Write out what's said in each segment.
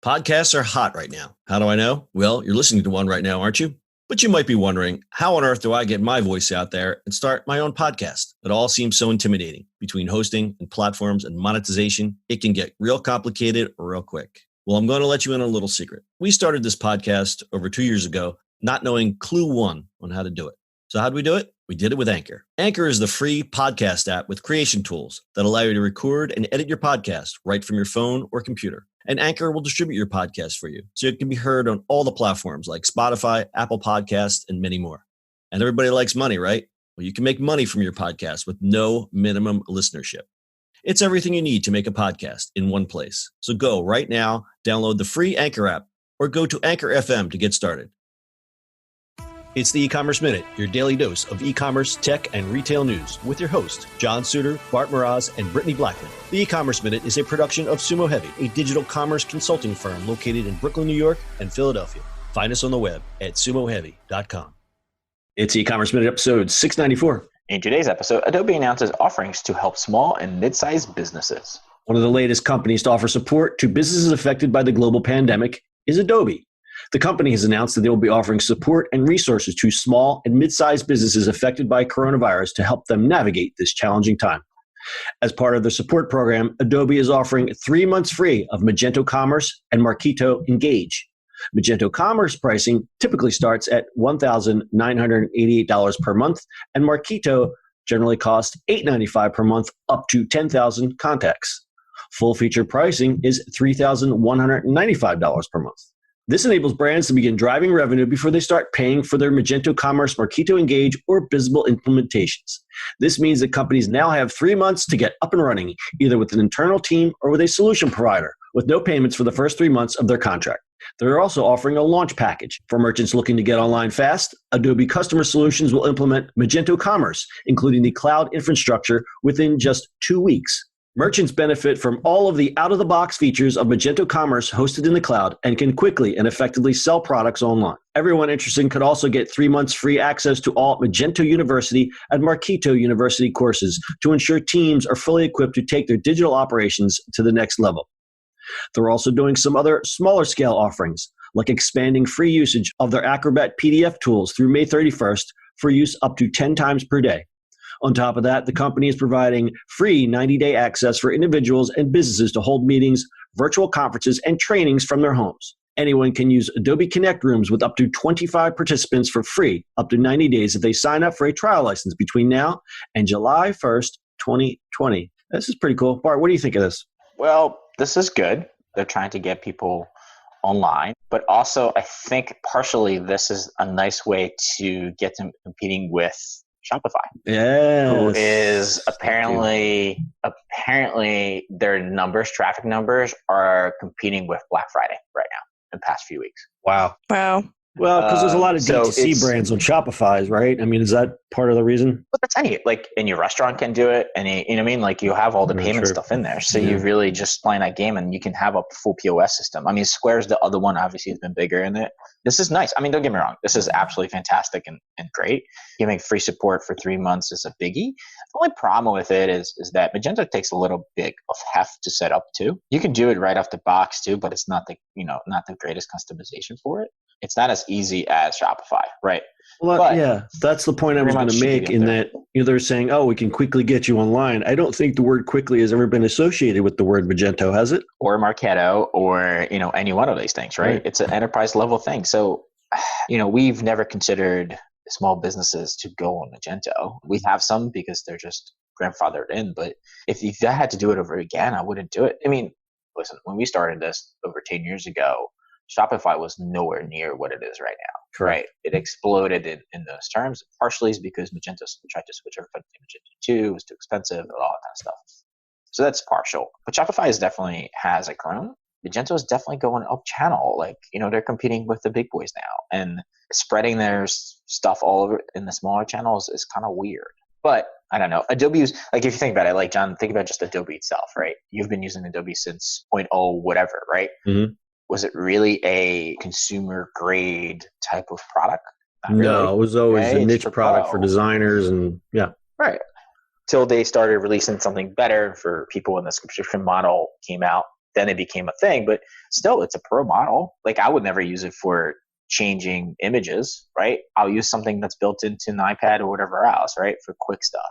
Podcasts are hot right now. How do I know? Well, you're listening to one right now, aren't you? But you might be wondering, how on earth do I get my voice out there and start my own podcast? It all seems so intimidating. Between hosting and platforms and monetization, it can get real complicated real quick. Well, I'm going to let you in on a little secret. We started this podcast over 2 years ago, not knowing clue one on how to do it. So how did we do it? We did it with Anchor. Anchor is the free podcast app with creation tools that allow you to record and edit your podcast right from your phone or computer. And Anchor will distribute your podcast for you, so it can be heard on all the platforms like Spotify, Apple Podcasts, and many more. And everybody likes money, right? Well, you can make money from your podcast with no minimum listenership. It's everything you need to make a podcast in one place. So go right now, download the free Anchor app, or go to Anchor FM to get started. It's the eCommerce Minute, your daily dose of e-commerce, tech, and retail news with your host, John Suder, Bart Mroz, and Brittany Blackman. The eCommerce Minute is a production of SUMO Heavy, a digital commerce consulting firm located in Brooklyn, New York, and Philadelphia. Find us on the web at sumoheavy.com. It's eCommerce Minute episode 694. In today's episode, Adobe announces offerings to help small and mid-sized businesses. One of the latest companies to offer support to businesses affected by the global pandemic is Adobe. The company has announced that they will be offering support and resources to small and mid-sized businesses affected by coronavirus to help them navigate this challenging time. As part of the support program, Adobe is offering 3 months free of Magento Commerce and Marketo Engage. Magento Commerce pricing typically starts at $1,988 per month, and Marketo generally costs $895 per month up to 10,000 contacts. Full feature pricing is $3,195 per month. This enables brands to begin driving revenue before they start paying for their Magento Commerce, Marketo Engage, or Visible implementations. This means that companies now have 3 months to get up and running, either with an internal team or with a solution provider, with no payments for the first 3 months of their contract. They're also offering a launch package. For merchants looking to get online fast, Adobe Customer Solutions will implement Magento Commerce, including the cloud infrastructure, within just 2 weeks. Merchants benefit from all of the out-of-the-box features of Magento Commerce hosted in the cloud and can quickly and effectively sell products online. Everyone interested could also get 3 months free access to all Magento University and Marketo University courses to ensure teams are fully equipped to take their digital operations to the next level. They're also doing some other smaller scale offerings, like expanding free usage of their Acrobat PDF tools through May 31st for use up to 10 times per day. On top of that, the company is providing free 90-day access for individuals and businesses to hold meetings, virtual conferences, and trainings from their homes. Anyone can use Adobe Connect rooms with up to 25 participants for free up to 90 days if they sign up for a trial license between now and July 1st, 2020. This is pretty cool. Bart, what do you think of this? Well, this is good. They're trying to get people online, but also I think partially this is a nice way to get them competing with Shopify, who is apparently their numbers, traffic numbers, are competing with Black Friday right now in the past few weeks. Wow. Well, because there's a lot of DTC brands on Shopify's, right? I mean, is that part of the reason? But that's like in your restaurant can do it. And you know what I mean? Like you have all the payment stuff in there. So you really just playing that game and you can have a full POS system. I mean, Square's the other one, obviously, has been bigger in it. This is nice. I mean, don't get me wrong. This is absolutely fantastic and great. Giving free support for 3 months is a biggie. The only problem with it is that Magento takes a little bit of heft to set up too. You can do it right off the box too, but it's not the greatest customization for it. It's not as easy as Shopify, right? Well, that's the point I was going to make in that they're saying, oh, we can quickly get you online. I don't think the word quickly has ever been associated with the word Magento, has it? Or Marketo or, any one of these things, right? It's an enterprise level thing. So, we've never considered small businesses to go on Magento. We have some because they're just grandfathered in. But if I had to do it over again, I wouldn't do it. I mean, listen, when we started this over 10 years ago, Shopify was nowhere near what it is right now. Correct. Right? It exploded in those terms. Partially is because Magento tried to switch everybody to Magento 2. It was too expensive and all that kind of stuff. So that's partial. But Shopify has grown. Magento is definitely going up channel. They're competing with the big boys now. And spreading their stuff all over in the smaller channels is kind of weird. But I don't know. Adobe's, if you think about it, John, think about just Adobe itself, right? You've been using Adobe since 0.0 whatever, right? Mm-hmm. Was it really a consumer grade type of product? No, it was always a niche product for designers and Right. Till they started releasing something better for people when the subscription model came out. then it became a thing, but still it's a pro model. Like I would never use it for changing images, right? I'll use something that's built into an iPad or whatever else, right? For quick stuff.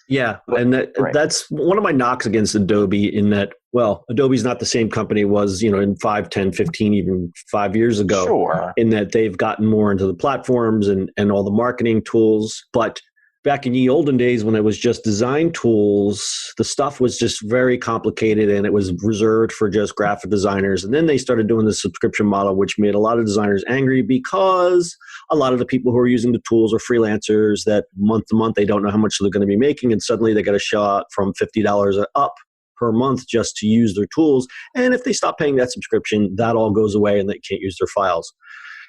Yeah. And that's one of my knocks against Adobe in that, well, Adobe's not the same company it was, in 5, 10, 15, even 5 years ago. Sure. In that they've gotten more into the platforms and all the marketing tools. But back in the olden days when it was just design tools, the stuff was just very complicated and it was reserved for just graphic designers. And then they started doing the subscription model, which made a lot of designers angry because a lot of the people who are using the tools are freelancers that month to month, they don't know how much they're going to be making. And suddenly they got a shot from $50 up per month just to use their tools. And if they stop paying that subscription, that all goes away and they can't use their files.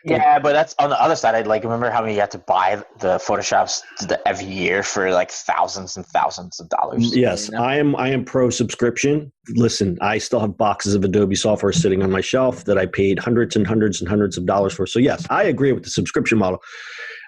Yeah, but that's on the other side. I'd remember how many you had to buy the Photoshops every year for thousands and thousands of dollars. Yes, I am pro subscription. Listen, I still have boxes of Adobe software sitting on my shelf that I paid hundreds and hundreds and hundreds of dollars for. So yes, I agree with the subscription model.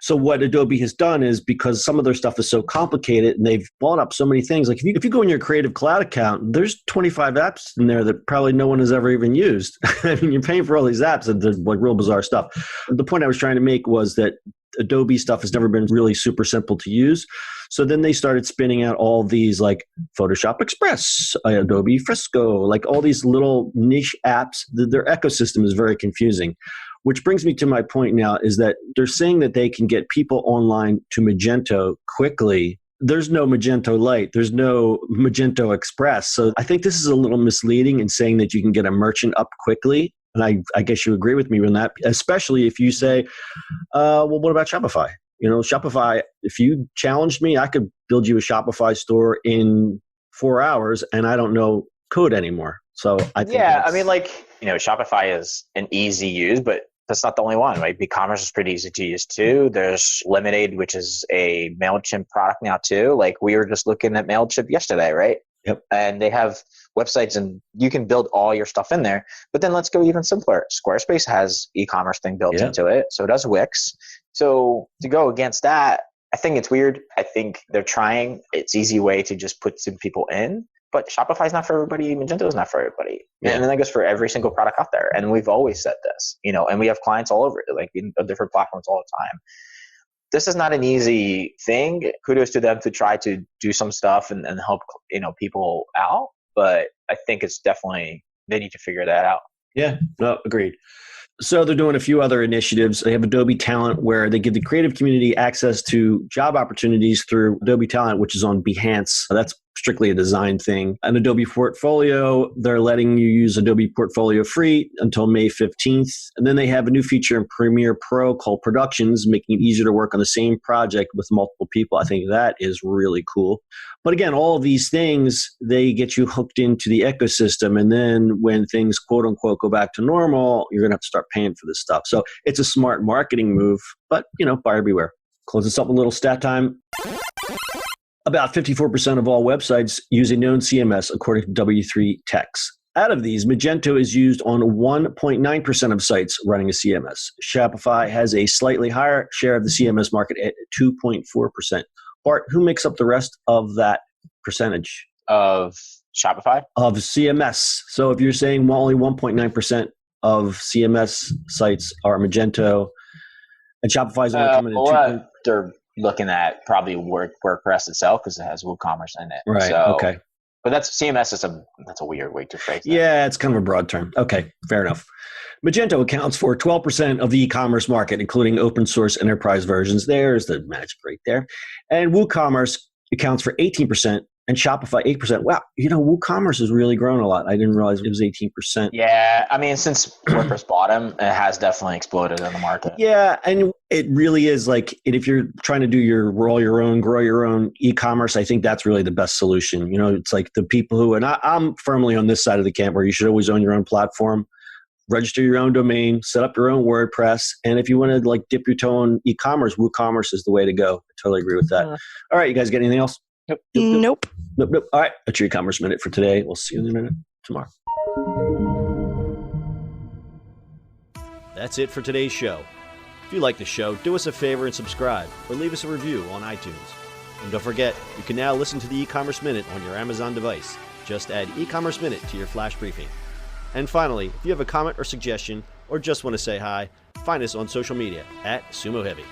So what Adobe has done is, because some of their stuff is so complicated and they've bought up so many things, like if you go in your Creative Cloud account, there's 25 apps in there that probably no one has ever even used. I mean, you're paying for all these apps and there's real bizarre stuff. The point I was trying to make was that Adobe stuff has never been really super simple to use. So then they started spinning out all these like Photoshop Express, Adobe Fresco, like all these little niche apps. Their ecosystem is very confusing. Which brings me to my point now is that they're saying that they can get people online to Magento quickly. There's no Magento Lite. There's no Magento Express. So I think this is a little misleading in saying that you can get a merchant up quickly. And I guess you agree with me on that, especially if you say, well, what about Shopify? Shopify, if you challenged me, I could build you a Shopify store in 4 hours and I don't know code anymore. So I think Shopify is an easy use, but that's not the only one, right? eCommerce is pretty easy to use too. There's Lemonade, which is a MailChimp product now too. Like we were just looking at MailChimp yesterday, right? Yep. And they have websites and you can build all your stuff in there. But then let's go even simpler. Squarespace has e-commerce thing built into it. So does Wix. So to go against that, I think it's weird. I think they're trying. It's an easy way to just put some people in. But Shopify is not for everybody. Magento is not for everybody. Yeah. And then that goes for every single product out there. And we've always said this, and we have clients all over, like in different platforms all the time. This is not an easy thing. Kudos to them to try to do some stuff and help, people out. But I think it's definitely, they need to figure that out. Yeah, no, agreed. So they're doing a few other initiatives. They have Adobe Talent where they give the creative community access to job opportunities through Adobe Talent, which is on Behance. That's strictly a design thing. An Adobe Portfolio, they're letting you use Adobe Portfolio free until May 15th. And then they have a new feature in Premiere Pro called Productions, making it easier to work on the same project with multiple people. I think that is really cool. But again, all of these things, they get you hooked into the ecosystem. And then when things, quote unquote, go back to normal, you're going to have to start paying for this stuff. So it's a smart marketing move, but, buyer beware. Close this up a little stat time. About 54% of all websites use a known CMS, according to W3 Techs. Out of these, Magento is used on 1.9% of sites running a CMS. Shopify has a slightly higher share of the CMS market at 2.4%. Bart, who makes up the rest of that percentage? Of Shopify? Of CMS. So if you're saying only 1.9% of CMS sites are Magento, and Shopify's only coming in 2%. They're looking at probably WordPress itself because it has WooCommerce in it. Right, okay. But that's CMS that's a weird way to phrase that. Yeah, it's kind of a broad term. Okay, fair enough. Magento accounts for 12% of the e-commerce market, including open source enterprise versions. There's the magic right there. And WooCommerce accounts for 18%, and Shopify 8%. Wow, WooCommerce has really grown a lot. I didn't realize it was 18%. Yeah, I mean, since WordPress bought them, it has definitely exploded in the market. Yeah, and it really is like, if you're trying to do grow your own e-commerce, I think that's really the best solution. It's like the people who, and I'm firmly on this side of the camp where you should always own your own platform. Register your own domain, set up your own WordPress, and if you want to dip your toe in e-commerce, WooCommerce is the way to go. I totally agree with that. All right, you guys got anything else? Nope. All right, that's your e-commerce minute for today. We'll see you in the minute tomorrow. That's it for today's show. If you like the show, do us a favor and subscribe, or leave us a review on iTunes. And don't forget, you can now listen to the e-commerce minute on your Amazon device. Just add e-commerce minute to your flash briefing. And finally, if you have a comment or suggestion, or just want to say hi, find us on social media at SUMO Heavy.